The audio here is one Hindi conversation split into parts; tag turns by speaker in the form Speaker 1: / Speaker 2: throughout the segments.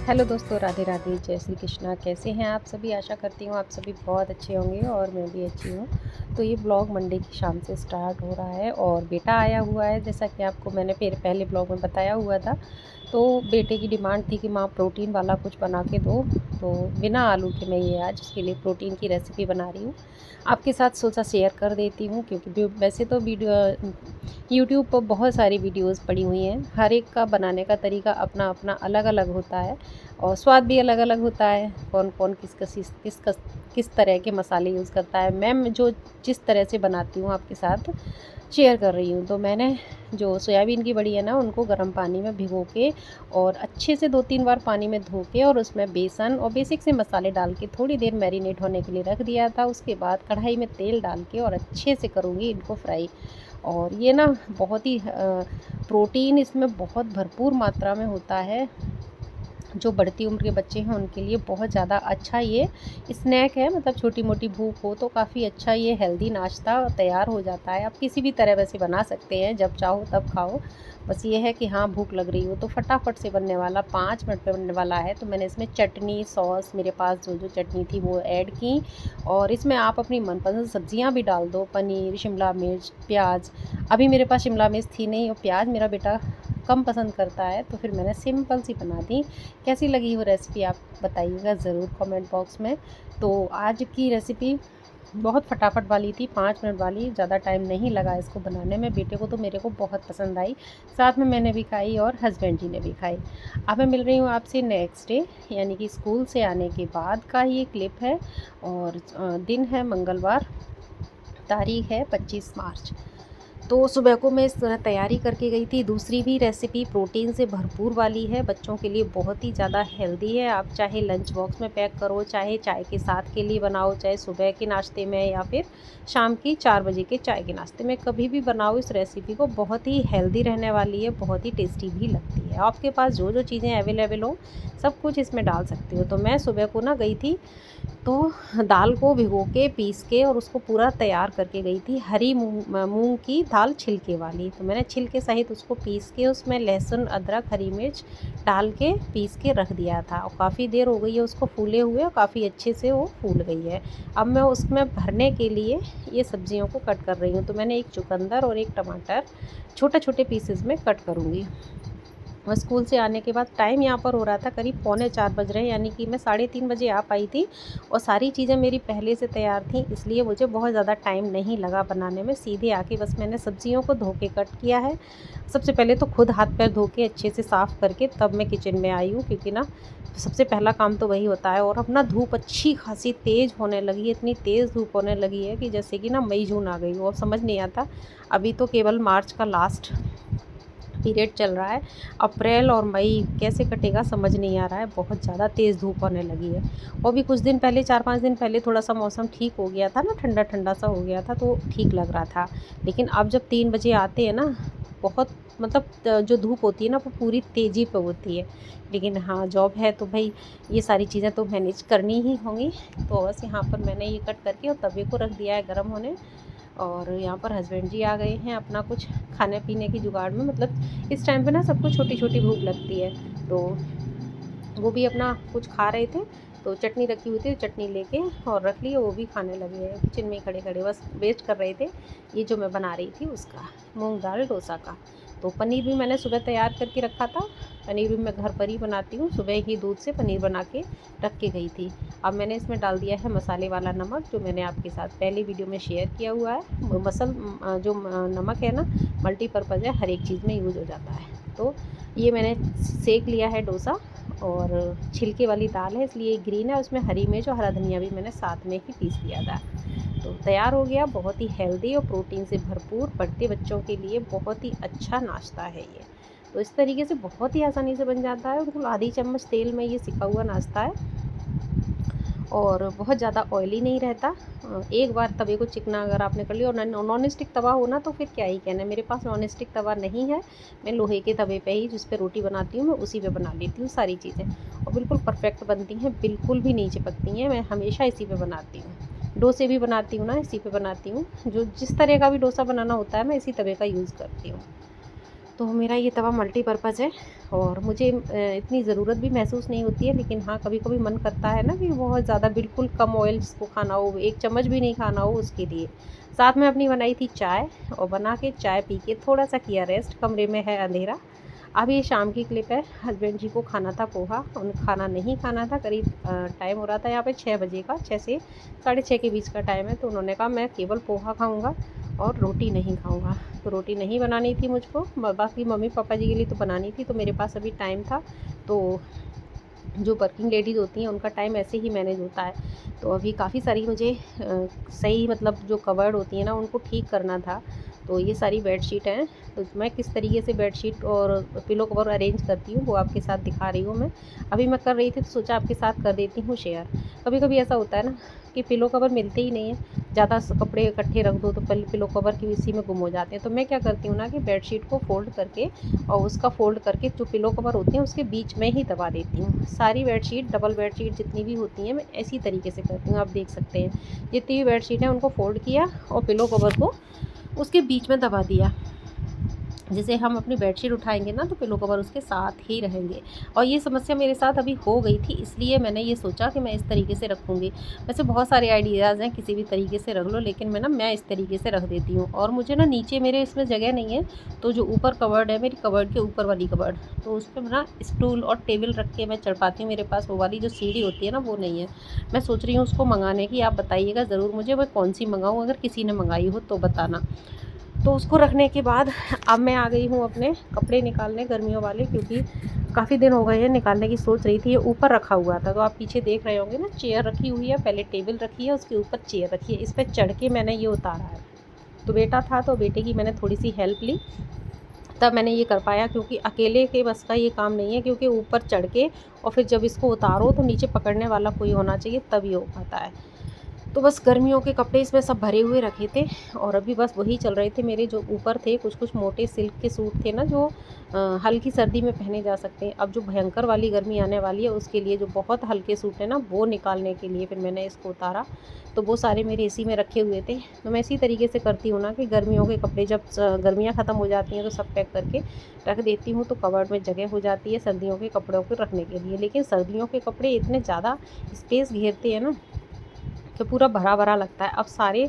Speaker 1: हेलो दोस्तों, राधे राधे, जय श्री कृष्णा। कैसे हैं आप सभी? आशा करती हूँ आप सभी बहुत अच्छे होंगे और मैं भी अच्छी हूँ। तो ये ब्लॉग मंडे की शाम से स्टार्ट हो रहा है और बेटा आया हुआ है, जैसा कि आपको मैंने फिर पहले ब्लॉग में बताया हुआ था। तो बेटे की डिमांड थी कि माँ प्रोटीन वाला कुछ बना के दो। तो बिना आलू के मैं ये आज उसके लिए प्रोटीन की रेसिपी बना रही हूँ। आपके साथ सोचा शेयर कर देती हूँ, क्योंकि वैसे तो वीडियो यूट्यूब पर बहुत सारी वीडियोस पड़ी हुई हैं। हर एक का बनाने का तरीका अपना अपना अलग अलग होता है और स्वाद भी अलग अलग होता है। कौन कौन किस तरह के मसाले यूज़ करता है। मैं जो जिस तरह से बनाती हूँ आपके साथ शेयर कर रही हूँ। तो मैंने जो सोयाबीन की बड़ी है ना, उनको गर्म पानी में भिगो के और अच्छे से 2-3 बार पानी में धो के और उसमें बेसन और बेसिक से मसाले डाल के थोड़ी देर मैरिनेट होने के लिए रख दिया था। उसके बाद कढ़ाई में तेल डाल के और अच्छे से करूँगी इनको फ्राई। और ये ना बहुत ही प्रोटीन इसमें बहुत भरपूर मात्रा में होता है। जो बढ़ती उम्र के बच्चे हैं उनके लिए बहुत ज़्यादा अच्छा ये स्नैक है। मतलब छोटी मोटी भूख हो तो काफ़ी अच्छा ये हेल्दी नाश्ता तैयार हो जाता है। आप किसी भी तरह वैसे बना सकते हैं, जब चाहो तब खाओ। बस ये है कि हाँ, भूख लग रही हो तो फटाफट से बनने वाला 5 मिनट में बनने वाला है। तो मैंने इसमें चटनी सॉस, मेरे पास जो जो चटनी थी वो ऐड की और इसमें आप अपनी मनपसंद सब्जियां भी डाल दो, पनीर, शिमला मिर्च, प्याज। अभी मेरे पास शिमला मिर्च थी नहीं और प्याज मेरा बेटा कम पसंद करता है, तो फिर मैंने सिंपल सी बना दी। कैसी लगी वो रेसिपी आप बताइएगा ज़रूर कमेंट बॉक्स में। तो आज की रेसिपी बहुत फटाफट वाली थी, 5 मिनट वाली, ज़्यादा टाइम नहीं लगा इसको बनाने में। बेटे को तो मेरे को बहुत पसंद आई, साथ में मैंने भी खाई और हस्बैंड जी ने भी खाई। अब मैं मिल रही हूँ आपसे नेक्स्ट डे, यानी कि स्कूल से आने के बाद का ये क्लिप है और दिन है मंगलवार, तारीख है 25 मार्च। तो सुबह को मैं इस तरह तैयारी करके गई थी। दूसरी भी रेसिपी प्रोटीन से भरपूर वाली है, बच्चों के लिए बहुत ही ज़्यादा हेल्दी है। आप चाहे लंच बॉक्स में पैक करो, चाहे चाय के साथ के लिए बनाओ, चाहे सुबह के नाश्ते में या फिर शाम की 4 बजे के चाय के नाश्ते में, कभी भी बनाओ इस रेसिपी को। बहुत ही हेल्दी रहने वाली है, बहुत ही टेस्टी भी लगती है। आपके पास जो जो चीज़ें अवेलेबल हो सब कुछ इसमें डाल सकते हो। तो मैं सुबह को ना गई थी, तो दाल को भिगो के पीस के और उसको पूरा तैयार करके गई थी। हरी मूंग की दाल छिलके वाली, तो मैंने छिलके सहित उसको पीस के उसमें लहसुन, अदरक, हरी मिर्च डाल के पीस के रख दिया था और काफ़ी देर हो गई है उसको फूले हुए और काफ़ी अच्छे से वो फूल गई है। अब मैं उसमें भरने के लिए ये सब्जियों को कट कर रही हूँ। तो मैंने एक चुकंदर और एक टमाटर छोटे छोटे पीसेस में कट करूँगी। और स्कूल से आने के बाद टाइम यहाँ पर हो रहा था करीब 3:45 बज रहे हैं, यानी कि मैं 3:30 बजे आ पाई थी और सारी चीज़ें मेरी पहले से तैयार थी, इसलिए मुझे बहुत ज़्यादा टाइम नहीं लगा बनाने में। सीधे आके बस मैंने सब्जियों को धो के कट किया है। सबसे पहले तो खुद हाथ पैर धो के अच्छे से साफ़ करके तब मैं किचन में आई हूँ, क्योंकि ना सबसे पहला काम तो वही होता है। और अब ना धूप अच्छी खासी तेज़ होने लगी है, इतनी तेज़ धूप होने लगी है कि जैसे कि ना मई जून आ गई हो। अब समझ नहीं आता, अभी तो केवल मार्च का लास्ट पीरियड चल रहा है, अप्रैल और मई कैसे कटेगा समझ नहीं आ रहा है। बहुत ज़्यादा तेज़ धूप होने लगी है। और भी कुछ दिन पहले, 4-5 दिन पहले थोड़ा सा मौसम ठीक हो गया था ना, ठंडा ठंडा सा हो गया था तो ठीक लग रहा था। लेकिन अब जब 3 बजे आते हैं ना, बहुत मतलब जो धूप होती है ना वो पूरी तेज़ी पे होती है। लेकिन हाँ, जॉब है तो भाई ये सारी चीज़ें तो मैनेज करनी ही होंगी। तो बस यहाँ पर मैंने ये कट करके और तवे को रख दिया है गर्म होने। और यहाँ पर हस्बैंड जी आ गए हैं अपना कुछ खाने पीने की जुगाड़ में। मतलब इस टाइम पे ना सबको छोटी छोटी भूख लगती है, तो वो भी अपना कुछ खा रहे थे। तो चटनी रखी हुई थी, चटनी लेके और रख ली, वो भी खाने लगे हैं। किचन में खड़े खड़े बस वेस्ट कर रहे थे ये जो मैं बना रही थी उसका, मूंग दाल डोसा का। तो पनीर भी मैंने सुबह तैयार करके रखा था। पनीर भी मैं घर पर ही बनाती हूँ, सुबह ही दूध से पनीर बना के रख के गई थी। अब मैंने इसमें डाल दिया है मसाले वाला नमक, जो मैंने आपके साथ पहले वीडियो में शेयर किया हुआ है। जो नमक है ना, मल्टीपर्पज़ है, हर एक चीज़ में यूज़ हो जाता है। तो ये मैंने सेक लिया है डोसा। और छिलके वाली दाल है इसलिए ग्रीन है, उसमें हरी मिर्च और हरा धनिया भी मैंने साथ में ही पीस दिया था। तो तैयार हो गया। बहुत ही हेल्दी और प्रोटीन से भरपूर, बढ़ते बच्चों के लिए बहुत ही अच्छा नाश्ता है ये। तो इस तरीके से बहुत ही आसानी से बन जाता है। बिल्कुल आधी चम्मच तेल में ये सिका हुआ नाश्ता है और बहुत ज़्यादा ऑयली नहीं रहता। एक बार तवे को चिकना अगर आपने कर लिया, और नॉन स्टिक तवा हो ना तो फिर क्या ही कहना है। मेरे पास नॉन स्टिक तवा नहीं है, मैं लोहे के तवे पे ही जिस पे रोटी बनाती हूँ मैं उसी पे बना लेती हूँ सारी चीज़ें, और बिल्कुल परफेक्ट बनती हैं, बिल्कुल भी नहीं चिपकती हैं। मैं हमेशा इसी पे बनाती हूँ। डोसे भी बनाती हूँ ना, इसी पे बनाती हूँ। जो जिस तरह का भी डोसा बनाना होता है मैं इसी तवे का यूज़ करती हूँ। तो मेरा ये तवा मल्टीपर्पज़ है और मुझे इतनी ज़रूरत भी महसूस नहीं होती है, लेकिन हाँ, कभी-कभी मन करता है ना कि बहुत ज़्यादा बिल्कुल कम ऑयल जिसको खाना हो, 1 चम्मच भी नहीं खाना हो उसके लिए। साथ में अपनी बनाई थी चाय और बना के चाय पी के थोड़ा-सा किया रेस्ट, कमरे में है अंधेरा। अब ये शाम की क्लिप है, हस्बैंड जी को खाना था पोहा, उन्हें खाना नहीं खाना था, करीब टाइम हो रहा था यहाँ पे 6 बजे का, 6 से साढ़े 6 के बीच का टाइम है, तो उन्होंने कहा मैं केवल पोहा खाऊँगा और रोटी नहीं खाऊँगा। तो रोटी नहीं बनानी थी मुझको, बाकी मम्मी-पापा जी के लिए तो बनानी थी, तो मेरे पास अभी टाइम था, तो जो वर्किंग लेडीज़ होती हैं उनका टाइम ऐसे ही मैनेज होता है। तो अभी काफ़ी सारी मुझे सही मतलब जो कवर्ड होती हैं ना उनको ठीक करना था। तो ये सारी बेडशीट हैं, तो मैं किस तरीके से बेडशीट और पिलो कवर अरेंज करती हूँ वो आपके साथ दिखा रही हूँ मैं। अभी मैं कर रही थी तो सोचा आपके साथ कर देती हूँ शेयर। कभी-कभी ऐसा होता है ना कि पिलो कवर मिलते ही नहीं हैं, ज़्यादा कपड़े इकट्ठे रख दो तो पिलो कवर की इसी में गुम हो जाते हैं। तो मैं क्या करती हूँ ना कि बेडशीट को फ़ोल्ड करके और उसका फ़ोल्ड करके जो पिलो कवर होते हैं उसके बीच में ही दबा देती हूँ। सारी बेडशीट, डबल बेडशीट जितनी भी होती हैं मैं इसी तरीके से करती हूँ, आप देख सकते हैं। जितनी भी बेडशीट है उनको फ़ोल्ड किया और पिलो कवर को उसके बीच में दबा दिया। जैसे हम अपनी बेडशीट उठाएँगे ना तो पिलो कवर उसके साथ ही रहेंगे। और ये समस्या मेरे साथ अभी हो गई थी, इसलिए मैंने ये सोचा कि मैं इस तरीके से रखूँगी। वैसे बहुत सारे आइडियाज़ हैं किसी भी तरीके से रख लो, लेकिन मैं इस तरीके से रख देती हूँ। और मुझे ना नीचे मेरे इसमें जगह नहीं है, तो जो ऊपर कबर्ड है मेरी कबर्ड के ऊपर वाली कबर्ड, तो उस पे ना स्टूल और टेबल रख के मैं चढ़ पाती हूँ। मेरे पास वो वाली जो सीढ़ी होती है ना वो नहीं है। मैं सोच रही हूँ उसको मँगाने की, आप बताइएगा ज़रूर मुझे मैं कौन-सी मँगाऊँ, अगर किसी ने मँगाई हो तो बताना। तो उसको रखने के बाद अब मैं आ गई हूँ अपने कपड़े निकालने गर्मियों वाले, क्योंकि काफ़ी दिन हो गए हैं, निकालने की सोच रही थी। ये ऊपर रखा हुआ था, तो आप पीछे देख रहे होंगे ना, चेयर रखी हुई है, पहले टेबल रखी है उसके ऊपर चेयर रखी है, इस पर चढ़ के मैंने ये उतारा है। तो बेटा था तो बेटे की मैंने थोड़ी सी हेल्प ली, तब मैंने ये कर पाया, क्योंकि अकेले के बस का ये काम नहीं है, क्योंकि ऊपर चढ़ के और फिर जब इसको उतारो तो नीचे पकड़ने वाला कोई होना चाहिए, तब ये हो पाता है। तो बस गर्मियों के कपड़े इसमें सब भरे हुए रखे थे और अभी बस वही चल रहे थे। मेरे जो ऊपर थे कुछ-कुछ मोटे सिल्क के सूट थे ना, जो हल्की सर्दी में पहने जा सकते हैं। अब जो भयंकर वाली गर्मी आने वाली है उसके लिए जो बहुत हल्के सूट हैं ना, वो निकालने के लिए फिर मैंने इसको उतारा। तो वो सारे मेरे इसी में रखे हुए थे। तो मैं इसी तरीके से करती हूँ ना कि गर्मियों के कपड़े जब गर्मियाँ ख़त्म हो जाती हैं तो सब पैक करके रख देती हूँ, तो कबर्ड में जगह हो जाती है सर्दियों के कपड़ों को रखने के लिए। लेकिन सर्दियों के कपड़े इतने ज़्यादा स्पेस घेरते हैं ना कि पूरा भरा-भरा लगता है। अब सारे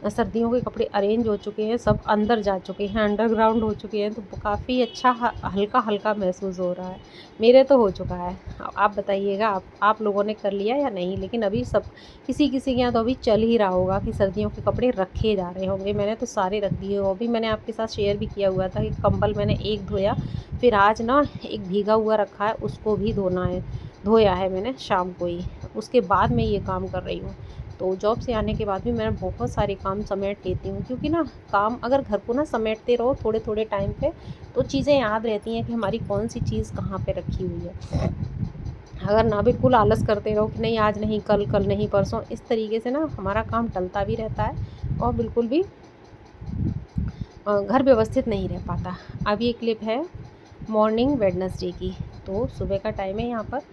Speaker 1: सर्दियों के कपड़े अरेंज हो चुके हैं, सब अंदर जा चुके हैं, अंडरग्राउंड हो चुके हैं, तो काफ़ी अच्छा हल्का-हल्का महसूस हो रहा है। मेरे तो हो चुका है। आप बताइएगा, आप लोगों ने कर लिया या नहीं? लेकिन अभी सब किसी-किसी के यहाँ तो अभी चल ही रहा होगा कि सर्दियों के कपड़े रखे जा रहे होंगे। मैंने तो सारे रख दिए। और अभी मैंने आपके साथ शेयर भी किया हुआ था कि कंबल मैंने एक धोया, फिर आज ना एक भीगा हुआ रखा है, उसको भी धोया है मैंने शाम को ही। उसके बाद मैं ये काम कर रही हूँ। तो जॉब से आने के बाद भी मैं बहुत सारे काम समेट लेती हूँ, क्योंकि ना काम अगर घर को ना समेटते रहो थोड़े-थोड़े टाइम पे, तो चीज़ें याद रहती हैं कि हमारी कौन-सी चीज़ कहाँ पे रखी हुई है। अगर ना बिल्कुल आलस करते रहो कि नहीं आज नहीं, कल नहीं, परसों, इस तरीके से ना हमारा काम टलता भी रहता है और बिल्कुल भी घर व्यवस्थित नहीं रह पाता। अब ये क्लिप है मॉर्निंग वेडनेसडे की, तो सुबह का टाइम है यहाँ पर।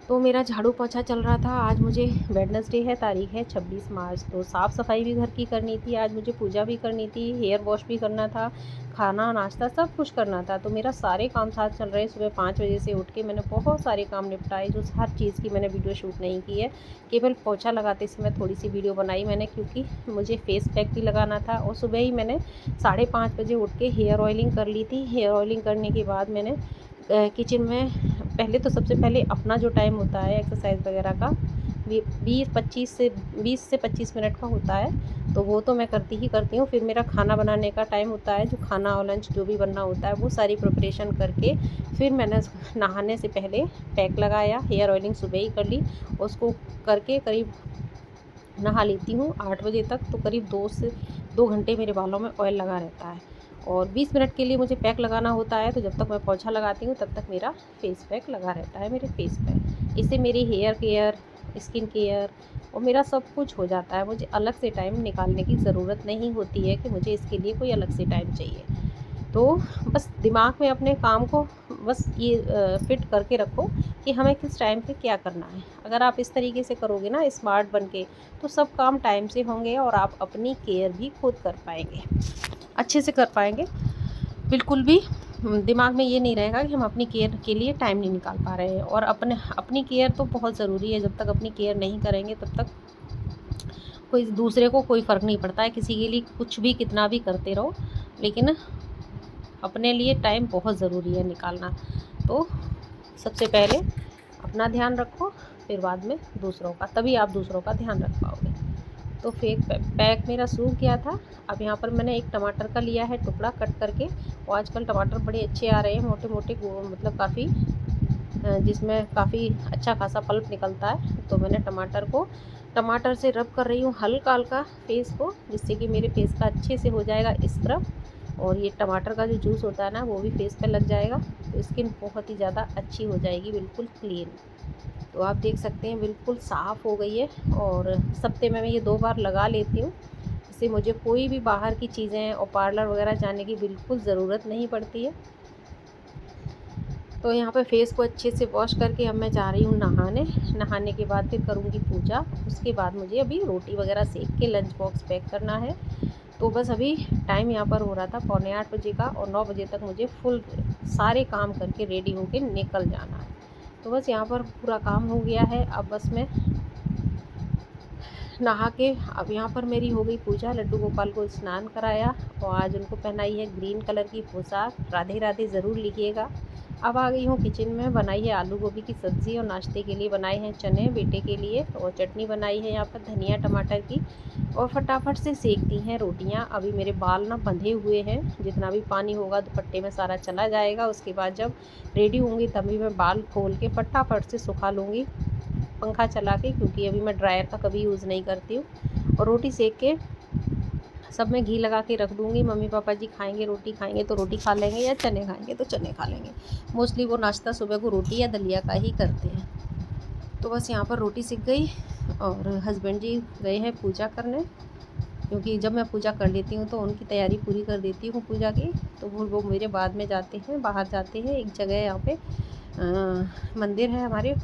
Speaker 1: तो मेरा झाड़ू पोछा चल रहा था। आज मुझे वेडनेसडे है, तारीख है 26 मार्च, तो साफ़-सफ़ाई भी घर की करनी थी, आज मुझे पूजा भी करनी थी, हेयर वॉश भी करना था, खाना, नाश्ता सब कुछ करना था। तो मेरा सारे काम साथ चल रहे हैं। सुबह 5 बजे से उठ के मैंने बहुत सारे काम निपटाए, जो हर चीज़ की मैंने वीडियो शूट नहीं की है। केवल पोछा लगाते समय थोड़ी-सी वीडियो बनाई मैंने, क्योंकि मुझे फेस पैक भी लगाना था। और सुबह ही मैंने 5:30 बजे उठ के हेयर ऑयलिंग कर ली थी। हेयर ऑयलिंग करने के बाद मैंने किचन में पहले तो सबसे पहले अपना जो टाइम होता है एक्सरसाइज़ वगैरह का, 20 से 25 मिनट का होता है, तो वो तो मैं करती ही करती हूँ। फिर मेरा खाना बनाने का टाइम होता है, जो खाना और लंच जो भी बनना होता है वो सारी प्रिपरेशन करके फिर मैंने नहाने से पहले पैक लगाया, हेयर ऑयलिंग सुबह ही कर ली। उसको करके करीब नहा लेती हूँ 8 बजे तक, तो करीब 2 घंटे मेरे बालों में ऑयल लगा रहता है। और 20 मिनट के लिए मुझे पैक लगाना होता है, तो जब तक मैं पोछा लगाती हूँ तब तक मेरा फेस पैक लगा रहता है मेरे फेस पे। इससे मेरी हेयर केयर, स्किन केयर और मेरा सब कुछ हो जाता है। मुझे अलग से टाइम निकालने की ज़रूरत नहीं होती है कि मुझे इसके लिए कोई अलग से टाइम चाहिए। तो बस दिमाग में अपने काम को बस ये फिट करके रखो कि हमें किस टाइम पे क्या करना है। अगर आप इस तरीके से करोगे ना स्मार्ट बन के, तो सब काम टाइम से होंगे और आप अपनी केयर भी खुद कर पाएंगे, अच्छे से कर पाएंगे, बिल्कुल भी दिमाग में ये नहीं रहेगा कि हम अपनी केयर के लिए टाइम नहीं निकाल पा रहे हैं। और अपनी केयर तो बहुत ज़रूरी है। जब तक अपनी केयर नहीं करेंगे तब तक कोई दूसरे को कोई फ़र्क नहीं पड़ता है, किसी के लिए कुछ भी कितना भी करते रहो, लेकिन अपने लिए टाइम बहुत ज़रूरी है निकालना। तो सबसे पहले अपना ध्यान रखो, फिर बाद में दूसरों का, तभी आप दूसरों का ध्यान रख पाओगे। तो पैक मेरा सूख गया था। अब यहाँ पर मैंने एक टमाटर का लिया है टुकड़ा कट करके। और आजकल टमाटर बड़े अच्छे आ रहे हैं, मोटे मोटे मतलब काफ़ी, जिसमें काफ़ी अच्छा खासा पल्प निकलता है। तो मैंने टमाटर से रब कर रही हूँ हल्का हल्का फेस को, जिससे कि मेरे फेस का अच्छे से हो जाएगा स्क्रब। और ये टमाटर का जो जूस होता है ना, वो भी फेस पे लग जाएगा, तो स्किन बहुत ही ज़्यादा अच्छी हो जाएगी, बिल्कुल क्लीन। तो आप देख सकते हैं बिल्कुल साफ़ हो गई है। और हफ्ते में मैं ये 2 बार लगा लेती हूँ। इससे मुझे कोई भी बाहर की चीज़ें और पार्लर वगैरह जाने की बिल्कुल ज़रूरत नहीं पड़ती है। तो यहाँ पे फेस को अच्छे से वॉश करके अब मैं जा रही हूँ नहाने के बाद फिर करूँगी पूजा। उसके बाद मुझे अभी रोटी वगैरह सेक के लंच बॉक्स पैक करना है। तो बस अभी टाइम यहाँ पर हो रहा था 7:45 बजे का, और 9 बजे तक मुझे फुल सारे काम करके रेडी होके निकल जाना है। तो बस यहाँ पर पूरा काम हो गया है। अब बस मैं नहा के, अब यहाँ पर मेरी हो गई पूजा। लड्डू गोपाल को स्नान कराया और आज उनको पहनाई है ग्रीन कलर की पोशाक। राधे राधे ज़रूर लिखिएगा। अब आ गई हूँ किचन में। बनाई है आलू गोभी की सब्ज़ी और नाश्ते के लिए बनाए हैं चने बेटे के लिए, और चटनी बनाई है यहाँ पर धनिया टमाटर की। और फटाफट से सेक दी हैं रोटियाँ। अभी मेरे बाल ना बंधे हुए हैं, जितना भी पानी होगा दुपट्टे में सारा चला जाएगा। उसके बाद जब रेडी होंगी तभी मैं बाल खोल के फटाफट से सुखा लूँगी पंखा चला के, क्योंकि अभी मैं ड्रायर का कभी यूज़ नहीं करती हूँ। और रोटी सेक के सब में घी लगा के रख दूँगी। मम्मी पापा जी खाएंगे, रोटी खाएंगे तो रोटी खा लेंगे, या चने खाएंगे तो चने खा लेंगे। मोस्टली वो नाश्ता सुबह को रोटी या दलिया का ही करते हैं। तो बस यहाँ पर रोटी सीख गई और हस्बैंड जी गए हैं पूजा करने, क्योंकि जब मैं पूजा कर लेती हूँ तो उनकी तैयारी पूरी कर देती हूँ पूजा की। तो वो मेरे बाद में जाते हैं, बाहर जाते हैं। एक जगह यहाँ पे मंदिर है, हमारे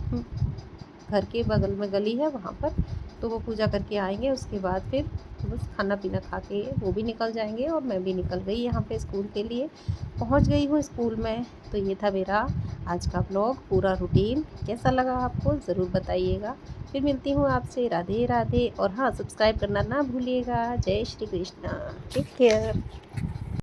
Speaker 1: घर के बगल में गली है वहाँ पर, तो वो पूजा करके आएंगे। उसके बाद फिर बस खाना पीना खा के वो भी निकल जाएंगे, और मैं भी निकल गई यहाँ पे स्कूल के लिए। पहुँच गई हूँ स्कूल में। तो ये था मेरा आज का ब्लॉग, पूरा रूटीन। कैसा लगा आपको ज़रूर बताइएगा। फिर मिलती हूँ आपसे। राधे राधे। और हाँ, सब्सक्राइब करना ना भूलिएगा। जय श्री कृष्णा। Take care.